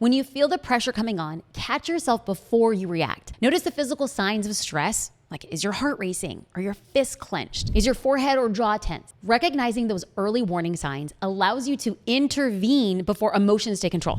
When you feel the pressure coming on, catch yourself before you react. Notice the physical signs of stress. Like, is your heart racing? Are your fists clenched? Is your forehead or jaw tense? Recognizing those early warning signs allows you to intervene before emotions take control.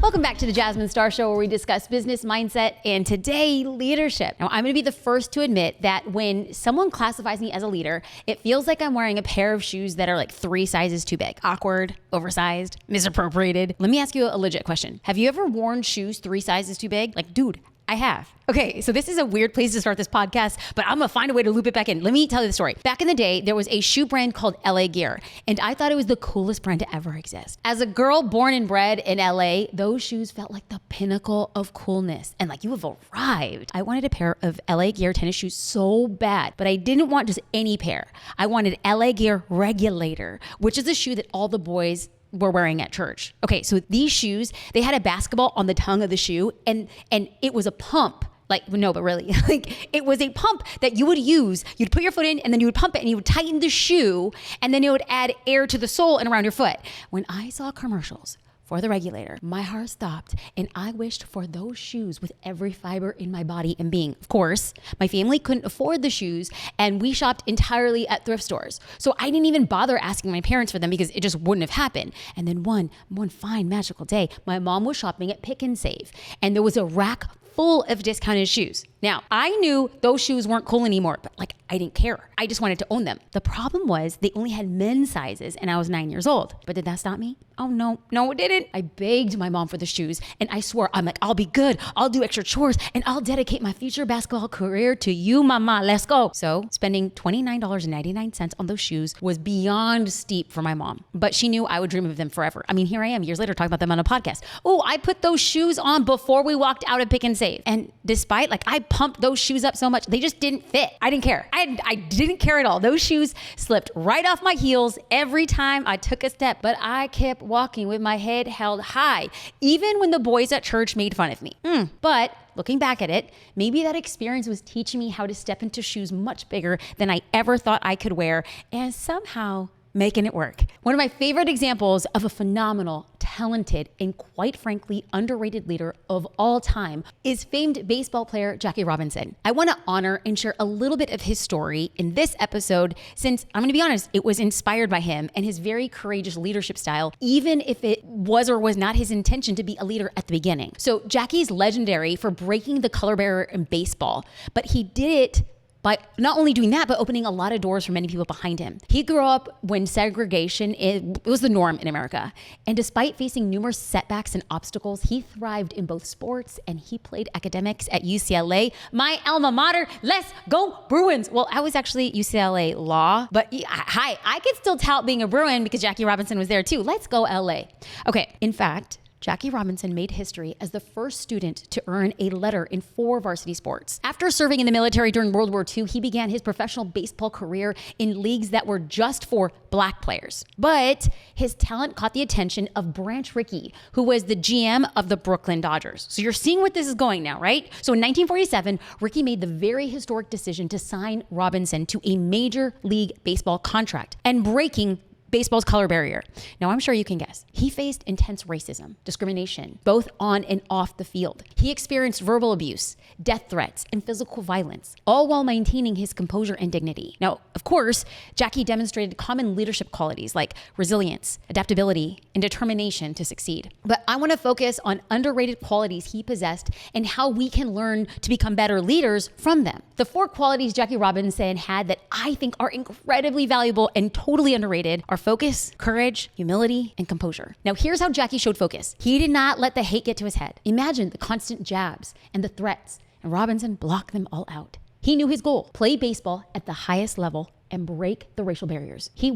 Welcome back to the Jasmine Star Show, where we discuss business mindset and today leadership. Now, I'm going to be the first to admit that when someone classifies me as a leader, it feels like I'm wearing a pair of shoes that are like 3 sizes too big. Awkward, oversized, misappropriated. Let me ask you a legit question. Have you ever worn shoes 3 sizes too big? Like, dude, I have. Okay, so this is a weird place to start this podcast, but I'm gonna find a way to loop it back in. Let me tell you the story. Back in the day, there was a shoe brand called LA Gear, and I thought it was the coolest brand to ever exist. As a girl born and bred in LA, those shoes felt like the pinnacle of coolness, and like you have arrived. I wanted a pair of LA Gear tennis shoes so bad, but I didn't want just any pair. I wanted LA Gear Regulator, which is a shoe that all the boys were wearing at church. Okay, so these shoes, they had a basketball on the tongue of the shoe, and it was a pump. Like, no, but really, like it was a pump that you would use. You'd put your foot in and then you would pump it and you would tighten the shoe and then it would add air to the sole and around your foot. When I saw commercials for the Regulator, my heart stopped and I wished for those shoes with every fiber in my body and being. Of course, my family couldn't afford the shoes and we shopped entirely at thrift stores. So I didn't even bother asking my parents for them because it just wouldn't have happened. And then one fine magical day, my mom was shopping at Pick and Save and there was a rack full of discounted shoes. Now, I knew those shoes weren't cool anymore, but like I didn't care. I just wanted to own them. The problem was they only had men's sizes and I was 9 years old. But did that stop me? Oh no, it didn't. I begged my mom for the shoes and I swore, I'm like, I'll be good. I'll do extra chores and I'll dedicate my future basketball career to you, mama. Let's go. So spending $29.99 on those shoes was beyond steep for my mom, but she knew I would dream of them forever. I mean, here I am years later talking about them on a podcast. Oh, I put those shoes on before we walked out of Pick and Save. And despite like I pumped those shoes up so much, they just didn't fit. I didn't care. I didn't care at all. Those shoes slipped right off my heels every time I took a step, but I kept walking with my head held high, even when the boys at church made fun of me. But looking back at it, maybe that experience was teaching me how to step into shoes much bigger than I ever thought I could wear and somehow making it work. One of my favorite examples of a phenomenal, talented, and quite frankly, underrated leader of all time is famed baseball player Jackie Robinson. I want to honor and share a little bit of his story in this episode since, I'm going to be honest, it was inspired by him and his very courageous leadership style, even if it was or was not his intention to be a leader at the beginning. So Jackie's legendary for breaking the color barrier in baseball, but he did it by not only doing that, but opening a lot of doors for many people behind him. He grew up when segregation it was the norm in America. And despite facing numerous setbacks and obstacles, he thrived in both sports and he played academics at UCLA, my alma mater. Let's go Bruins. Well, I was actually UCLA law, but hi, I could still tout being a Bruin because Jackie Robinson was there too. Let's go LA. Okay, in fact, Jackie Robinson made history as the first student to earn a letter in 4 varsity sports. After serving in the military during World War II, he began his professional baseball career in leagues that were just for Black players. But his talent caught the attention of Branch Rickey, who was the GM of the Brooklyn Dodgers. So you're seeing where this is going now, right? So in 1947, Rickey made the very historic decision to sign Robinson to a major league baseball contract and breaking baseball's color barrier. Now, I'm sure you can guess. He faced intense racism, discrimination, both on and off the field. He experienced verbal abuse, death threats, and physical violence, all while maintaining his composure and dignity. Now, of course, Jackie demonstrated common leadership qualities like resilience, adaptability, and determination to succeed. But I want to focus on underrated qualities he possessed and how we can learn to become better leaders from them. The 4 qualities Jackie Robinson had that I think are incredibly valuable and totally underrated are focus, courage, humility, and composure. Now, here's how Jackie showed focus. He did not let the hate get to his head. Imagine the constant jabs and the threats, and Robinson blocked them all out. He knew his goal, play baseball at the highest level and break the racial barriers. He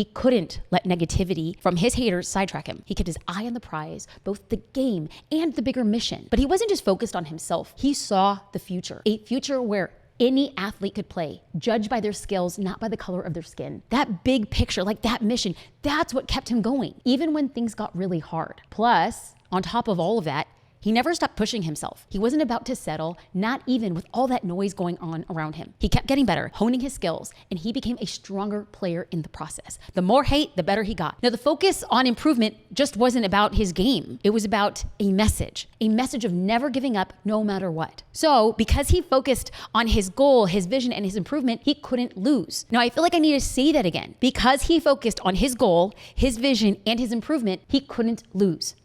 couldn't let negativity from his haters sidetrack him. He kept his eye on the prize, both the game and the bigger mission. But he wasn't just focused on himself. He saw the future, a future where any athlete could play, judged by their skills, not by the color of their skin. That big picture, like that mission, that's what kept him going, even when things got really hard. Plus, on top of all of that, He never stopped pushing himself. He wasn't about to settle, not even with all that noise going on around him. He kept getting better, honing his skills, and he became a stronger player in the process. The more hate, the better he got. Now, the focus on improvement just wasn't about his game. It was about a message of never giving up no matter what. So because he focused on his goal, his vision, and his improvement, he couldn't lose. Now, I feel like I need to say that again. Because he focused on his goal, his vision, and his improvement, he couldn't lose.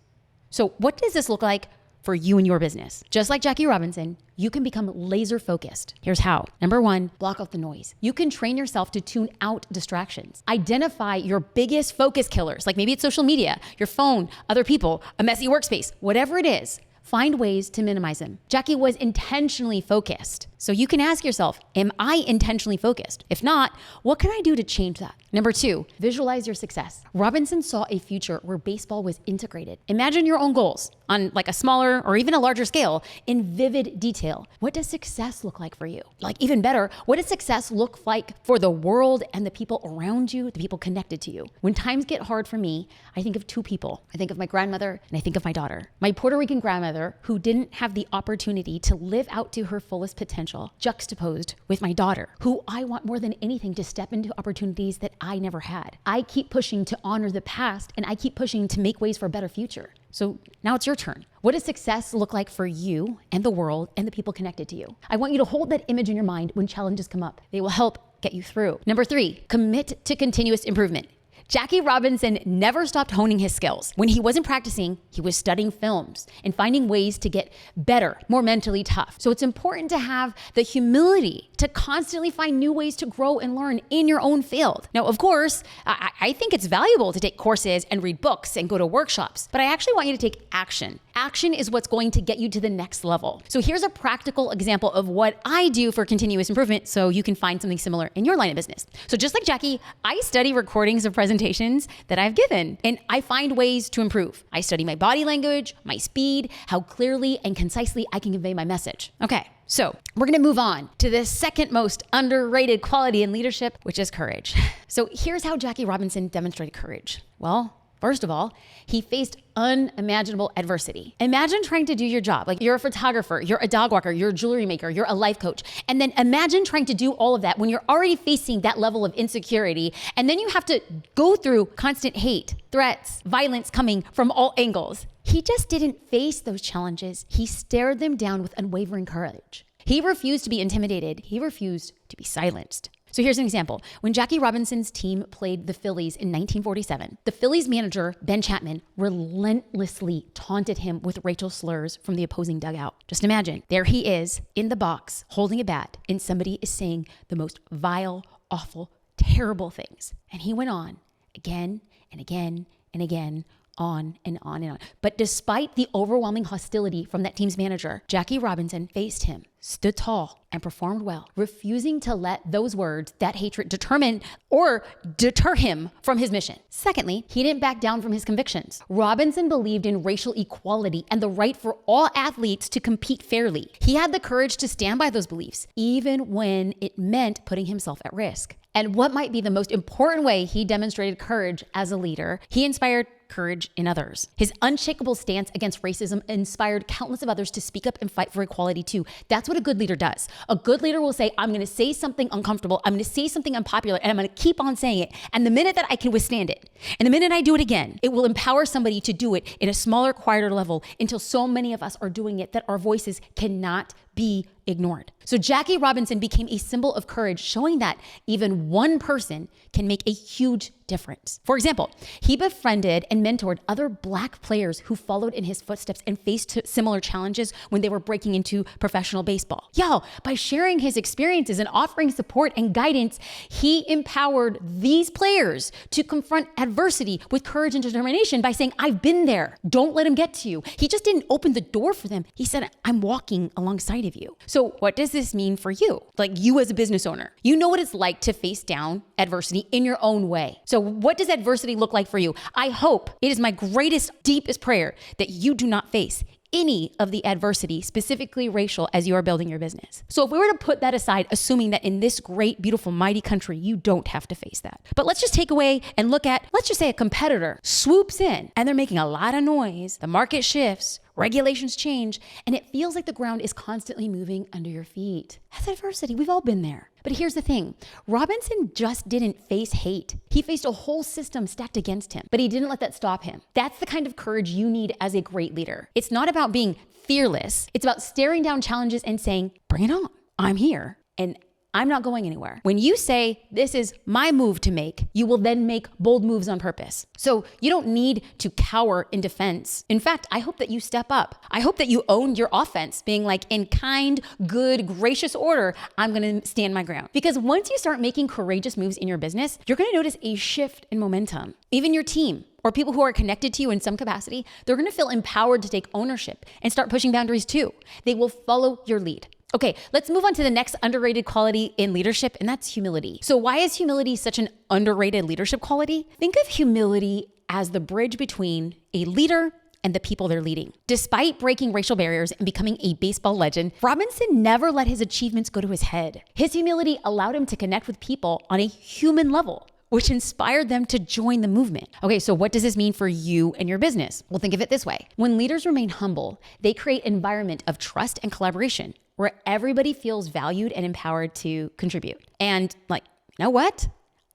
So what does this look like for you and your business? Just like Jackie Robinson, you can become laser focused. Here's how. Number 1, block out the noise. You can train yourself to tune out distractions. Identify your biggest focus killers, like maybe it's social media, your phone, other people, a messy workspace, whatever it is. Find ways to minimize them. Jackie was intentionally focused. So you can ask yourself, am I intentionally focused? If not, what can I do to change that? Number 2, visualize your success. Robinson saw a future where baseball was integrated. Imagine your own goals on like a smaller or even a larger scale in vivid detail. What does success look like for you? Like even better, what does success look like for the world and the people around you, the people connected to you? When times get hard for me, I think of 2 people. I think of my grandmother and I think of my daughter. My Puerto Rican grandmother, who didn't have the opportunity to live out to her fullest potential, juxtaposed with my daughter, who I want more than anything to step into opportunities that I never had. I keep pushing to honor the past and I keep pushing to make ways for a better future. So now it's your turn. What does success look like for you and the world and the people connected to you? I want you to hold that image in your mind when challenges come up. They will help get you through. Number 3, commit to continuous improvement. Jackie Robinson never stopped honing his skills. When he wasn't practicing, he was studying films and finding ways to get better, more mentally tough. So it's important to have the humility to constantly find new ways to grow and learn in your own field. Now, of course, I think it's valuable to take courses and read books and go to workshops, but I actually want you to take action. Action is what's going to get you to the next level. So here's a practical example of what I do for continuous improvement so you can find something similar in your line of business. So just like Jackie, I study recordings of presentations that I've given, and I find ways to improve. I study my body language, my speed, how clearly and concisely I can convey my message. Okay, so we're gonna move on to the second most underrated quality in leadership, which is courage. So here's how Jackie Robinson demonstrated courage. Well, first of all, he faced unimaginable adversity. Imagine trying to do your job. Like you're a photographer, you're a dog walker, you're a jewelry maker, you're a life coach. And then imagine trying to do all of that when you're already facing that level of insecurity. And then you have to go through constant hate, threats, violence coming from all angles. He just didn't face those challenges. He stared them down with unwavering courage. He refused to be intimidated. He refused to be silenced. So here's an example. When Jackie Robinson's team played the Phillies in 1947, the Phillies manager, Ben Chapman, relentlessly taunted him with racial slurs from the opposing dugout. Just imagine, there he is in the box holding a bat and somebody is saying the most vile, awful, terrible things. And he went on again and again and again, on and on and on. But despite the overwhelming hostility from that team's manager, Jackie Robinson faced him, stood tall, and performed well, refusing to let those words, that hatred, determine or deter him from his mission. Secondly, he didn't back down from his convictions. Robinson believed in racial equality and the right for all athletes to compete fairly. He had the courage to stand by those beliefs, even when it meant putting himself at risk. And what might be the most important way he demonstrated courage as a leader, he inspired courage in others. His unshakable stance against racism inspired countless of others to speak up and fight for equality too. That's what a good leader does. A good leader will say, I'm going to say something uncomfortable, I'm going to say something unpopular, and I'm going to keep on saying it. And the minute that I can withstand it, and the minute I do it again, it will empower somebody to do it in a smaller, quieter level until so many of us are doing it that our voices cannot be ignored. So Jackie Robinson became a symbol of courage, showing that even one person can make a huge difference. For example, he befriended and mentored other Black players who followed in his footsteps and faced similar challenges when they were breaking into professional baseball. Y'all, by sharing his experiences and offering support and guidance, he empowered these players to confront adversity with courage and determination by saying, I've been there. Don't let him get to you. He just didn't open the door for them. He said, I'm walking alongside of you. So what does this mean for you? Like you as a business owner, you know what it's like to face down adversity in your own way. So what does adversity look like for you? I hope it is my greatest, deepest prayer that you do not face any of the adversity, specifically racial, as you are building your business. So if we were to put that aside, assuming that in this great, beautiful, mighty country, you don't have to face that. But let's just take away and look at, let's just say a competitor swoops in and they're making a lot of noise. The market shifts, regulations change, and it feels like the ground is constantly moving under your feet. That's adversity. We've all been there. But here's the thing. Robinson just didn't face hate. He faced a whole system stacked against him, but he didn't let that stop him. That's the kind of courage you need as a great leader. It's not about being fearless. It's about staring down challenges and saying, bring it on. I'm here and I'm not going anywhere. When you say, this is my move to make, you will then make bold moves on purpose. So you don't need to cower in defense. In fact, I hope that you step up. I hope that you own your offense, being like, in kind, good, gracious order, I'm gonna stand my ground. Because once you start making courageous moves in your business, you're gonna notice a shift in momentum. Even your team, or people who are connected to you in some capacity, they're gonna feel empowered to take ownership and start pushing boundaries too. They will follow your lead. Okay, let's move on to the next underrated quality in leadership, and that's humility. So why is humility such an underrated leadership quality? Think of humility as the bridge between a leader and the people they're leading. Despite breaking racial barriers and becoming a baseball legend, Robinson never let his achievements go to his head. His humility allowed him to connect with people on a human level, which inspired them to join the movement. Okay, so what does this mean for you and your business? Well, think of it this way. When leaders remain humble, they create an environment of trust and collaboration where everybody feels valued and empowered to contribute. And like, you know what?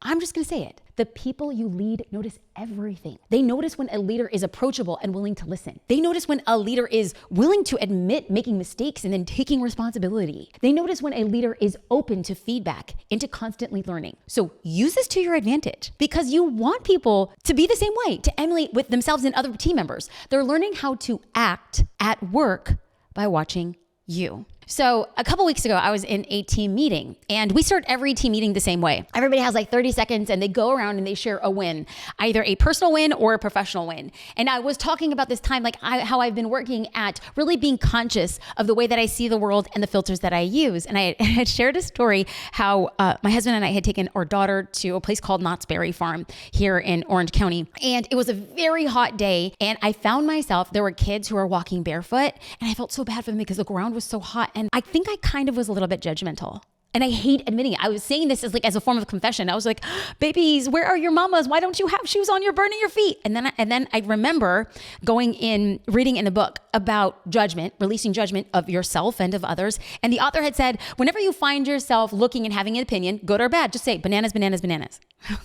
I'm just gonna say it. The people you lead notice everything. They notice when a leader is approachable and willing to listen. They notice when a leader is willing to admit making mistakes and then taking responsibility. They notice when a leader is open to feedback and to constantly learning. So use this to your advantage because you want people to be the same way, to emulate with themselves and other team members. They're learning how to act at work by watching you. So a couple weeks ago, I was in a team meeting and we start every team meeting the same way. Everybody has like 30 seconds and they go around and they share a win, either a personal win or a professional win. And I was talking about this time, like how I've been working at really being conscious of the way that I see the world and the filters that I use. And I had shared a story how my husband and I had taken our daughter to a place called Knott's Berry Farm here in Orange County. And it was a very hot day. And I found myself, there were kids who were walking barefoot and I felt so bad for them because the ground was so hot. And I think I kind of was a little bit judgmental. And I hate admitting it. I was saying this as a form of confession. I was like, babies, where are your mamas? Why don't you have shoes on? You're burning your feet. And then I remember reading in a book about judgment, releasing judgment of yourself and of others. And the author had said, whenever you find yourself looking and having an opinion, good or bad, just say bananas, bananas, bananas.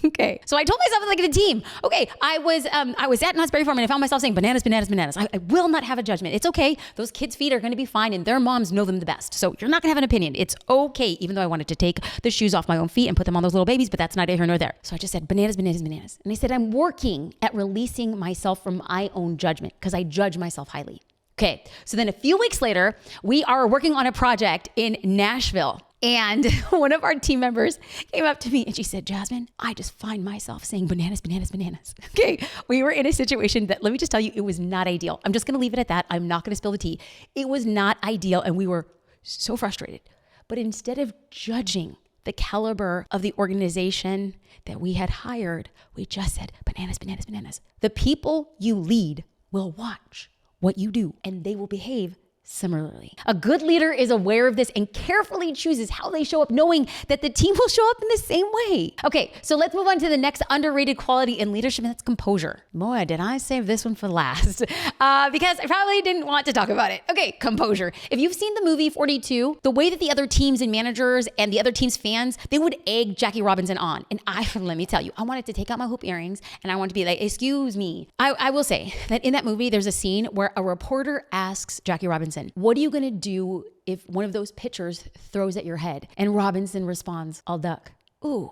Okay. So I told myself like a team, okay, I was at Knott's Berry Farm and I found myself saying bananas, bananas, bananas. I will not have a judgment. It's okay. Those kids' feet are going to be fine and their moms know them the best. So you're not going to have an opinion. It's okay. Even though I wanted to take the shoes off my own feet and put them on those little babies, but that's neither here nor there. So I just said bananas, bananas, bananas. And I said, I'm working at releasing myself from my own judgment because I judge myself highly. Okay. So then a few weeks later, we are working on a project in Nashville. And one of our team members came up to me and she said, Jasmine, I just find myself saying bananas, bananas, bananas. Okay. We were in a situation that, let me just tell you, it was not ideal. I'm just going to leave it at that. I'm not going to spill the tea. It was not ideal. And we were so frustrated. But instead of judging the caliber of the organization that we had hired, we just said bananas, bananas, bananas. The people you lead will watch what you do and they will behave similarly. A good leader is aware of this and carefully chooses how they show up, knowing that the team will show up in the same way. Okay, so let's move on to the next underrated quality in leadership, and that's composure. Boy, did I save this one for last because I probably didn't want to talk about it. Okay, composure. If you've seen the movie 42, the way that the other teams and managers and the other team's fans, they would egg Jackie Robinson on. And let me tell you, I wanted to take out my hoop earrings and I wanted to be like, excuse me. I will say that in that movie, there's a scene where a reporter asks Jackie Robinson, what are you going to do if one of those pitchers throws at your head? And Robinson responds, I'll duck. Ooh.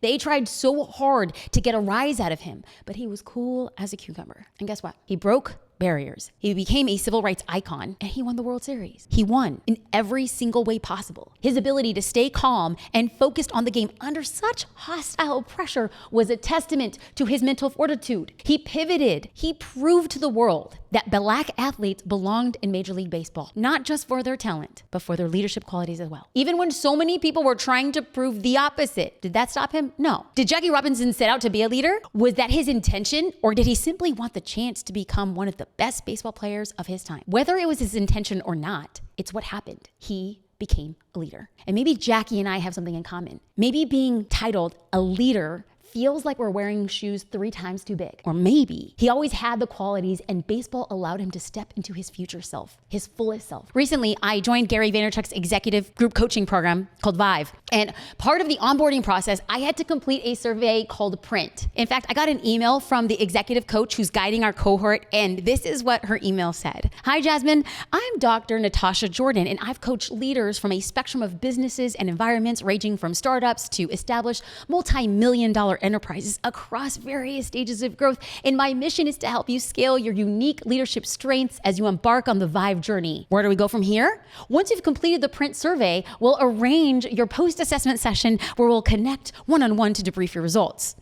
They tried so hard to get a rise out of him, but he was cool as a cucumber. And guess what? He broke barriers. He became a civil rights icon and he won the World Series. He won in every single way possible. His ability to stay calm and focused on the game under such hostile pressure was a testament to his mental fortitude. He pivoted. He proved to the world that Black athletes belonged in Major League Baseball, not just for their talent, but for their leadership qualities as well. Even when so many people were trying to prove the opposite, did that stop him? No. Did Jackie Robinson set out to be a leader? Was that his intention? Or did he simply want the chance to become one of the the best baseball players of his time. Whether it was his intention or not, it's what happened. He became a leader. And maybe Jackie and I have something in common. Maybe being titled a leader feels like we're wearing shoes 3 times too big. Or maybe he always had the qualities and baseball allowed him to step into his future self, his fullest self. Recently, I joined Gary Vaynerchuk's executive group coaching program called Vive. And part of the onboarding process, I had to complete a survey called Print. In fact, I got an email from the executive coach who's guiding our cohort, and this is what her email said. Hi, Jasmine. I'm Dr. Natasha Jordan, and I've coached leaders from a spectrum of businesses and environments ranging from startups to established multi-million-dollar enterprises across various stages of growth. And my mission is to help you scale your unique leadership strengths as you embark on the Vive journey. Where do we go from here? Once you've completed the Print survey, we'll arrange your post-assessment session where we'll connect one-on-one to debrief your results.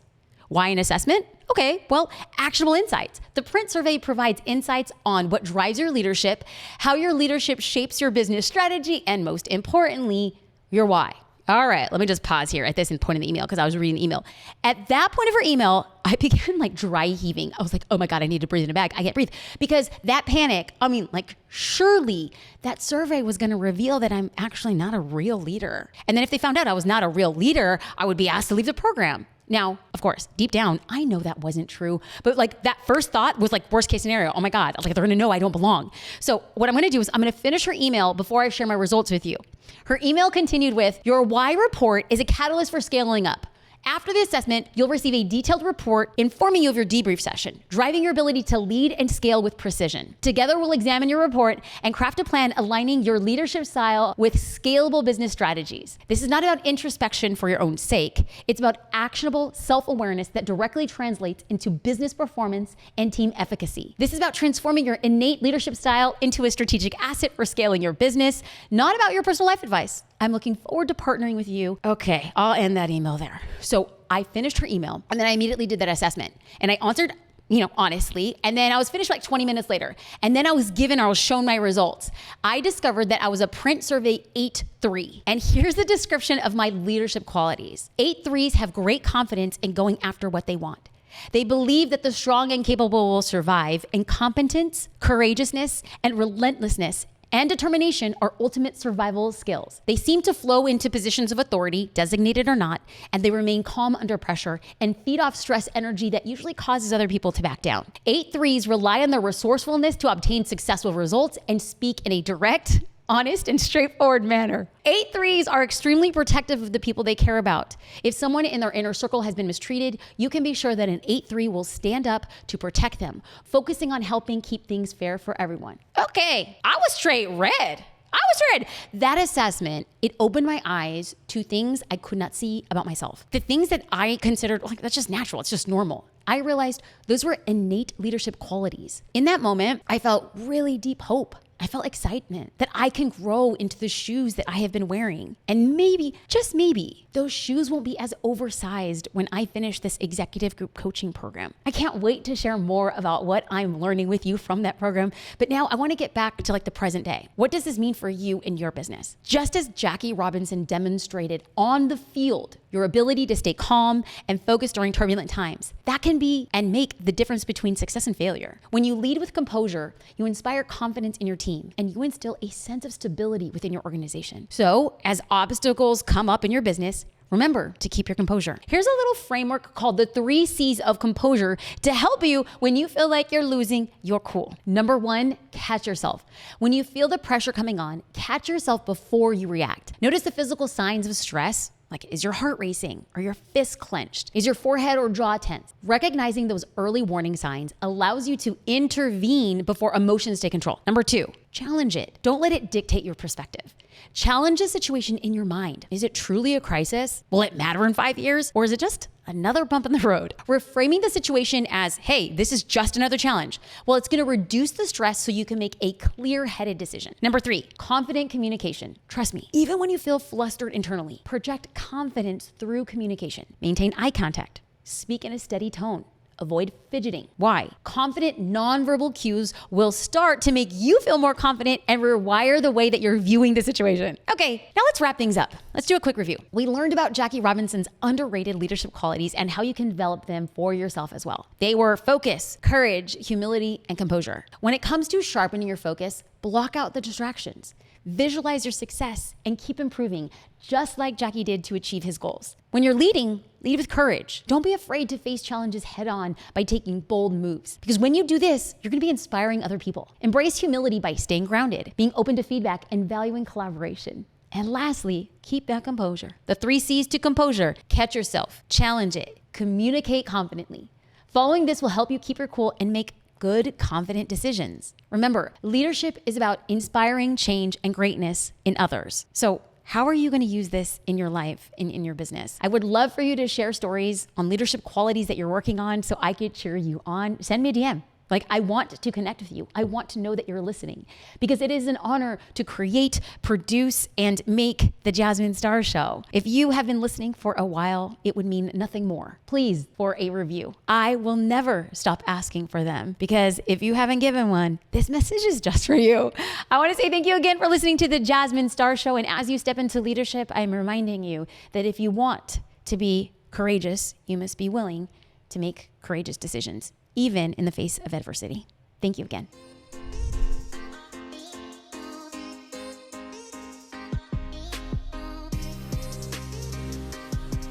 Why an assessment? Okay, well, actionable insights. The Print survey provides insights on what drives your leadership, how your leadership shapes your business strategy, and most importantly, your why. All right, let me just pause here at this point in the email because I was reading the email. At that point of her email, I began dry heaving. I was like, oh my God, I need to breathe in a bag. I can't breathe. Because that panic, surely that survey was gonna reveal that I'm actually not a real leader. And then if they found out I was not a real leader, I would be asked to leave the program. Now, of course, deep down, I know that wasn't true, but that first thought was worst case scenario. Oh my God, they're gonna know I don't belong. So what I'm gonna do is I'm gonna finish her email before I share my results with you. Her email continued with, your why report is a catalyst for scaling up. After the assessment, you'll receive a detailed report informing you of your debrief session, driving your ability to lead and scale with precision. Together, we'll examine your report and craft a plan aligning your leadership style with scalable business strategies. This is not about introspection for your own sake. It's about actionable self-awareness that directly translates into business performance and team efficacy. This is about transforming your innate leadership style into a strategic asset for scaling your business, not about your personal life advice. I'm looking forward to partnering with you. Okay, I'll end that email there. So I finished her email and then I immediately did that assessment. And I answered, honestly. And then I was finished 20 minutes later. And then I was shown my results. I discovered that I was a Print survey 8-3. And here's the description of my leadership qualities. 8-3s have great confidence in going after what they want. They believe that the strong and capable will survive, and competence, courageousness, and relentlessness and determination are ultimate survival skills. They seem to flow into positions of authority, designated or not, and they remain calm under pressure and feed off stress energy that usually causes other people to back down. 8-3s rely on their resourcefulness to obtain successful results and speak in a direct, honest, and straightforward manner. 8-3s are extremely protective of the people they care about. If someone in their inner circle has been mistreated, you can be sure that an 8-3 will stand up to protect them, focusing on helping keep things fair for everyone. Okay, I was straight red. That assessment, it opened my eyes to things I could not see about myself. The things that I considered, that's just natural, it's just normal. I realized those were innate leadership qualities. In that moment, I felt really deep hope. I felt excitement that I can grow into the shoes that I have been wearing. And maybe, just maybe, those shoes won't be as oversized when I finish this executive group coaching program. I can't wait to share more about what I'm learning with you from that program. But now I want to get back to the present day. What does this mean for you in your business? Just as Jackie Robinson demonstrated on the field, your ability to stay calm and focused during turbulent times, that can be and make the difference between success and failure. When you lead with composure, you inspire confidence in your team and you instill a sense of stability within your organization. So as obstacles come up in your business, remember to keep your composure. Here's a little framework called the 3 C's of composure to help you when you feel like you're losing your cool. Number 1, catch yourself. When you feel the pressure coming on, catch yourself before you react. Notice the physical signs of stress. Is your heart racing? Are your fists clenched? Is your forehead or jaw tense? Recognizing those early warning signs allows you to intervene before emotions take control. Number 2, challenge it. Don't let it dictate your perspective. Challenge the situation in your mind. Is it truly a crisis? Will it matter in 5 years? Or is it just another bump in the road? Reframing the situation as, hey, this is just another challenge. Well, it's gonna reduce the stress so you can make a clear-headed decision. Number 3, confident communication. Trust me, even when you feel flustered internally, project confidence through communication. Maintain eye contact. Speak in a steady tone. Avoid fidgeting. Why? Confident nonverbal cues will start to make you feel more confident and rewire the way that you're viewing the situation. Okay, now let's wrap things up. Let's do a quick review. We learned about Jackie Robinson's underrated leadership qualities and how you can develop them for yourself as well. They were focus, courage, humility, and composure. When it comes to sharpening your focus, block out the distractions. Visualize your success and keep improving, just like Jackie did to achieve his goals. When you're leading, lead with courage. Don't be afraid to face challenges head on by taking bold moves. Because when you do this, you're gonna be inspiring other people. Embrace humility by staying grounded, being open to feedback, and valuing collaboration. And lastly, keep that composure. The 3 C's to composure: catch yourself, challenge it, communicate confidently. Following this will help you keep your cool and make good, confident decisions. Remember, leadership is about inspiring change and greatness in others. So how are you going to use this in your life, in your business? I would love for you to share stories on leadership qualities that you're working on so I could cheer you on. Send me a DM. Like, I want to connect with you. I want to know that you're listening, because it is an honor to create, produce, and make the Jasmine Star Show. If you have been listening for a while, it would mean nothing more, please, for a review. I will never stop asking for them, because if you haven't given one, this message is just for you. I want to say thank you again for listening to the Jasmine Star Show. And as you step into leadership, I'm reminding you that if you want to be courageous, you must be willing to make courageous decisions, even in the face of adversity. Thank you again.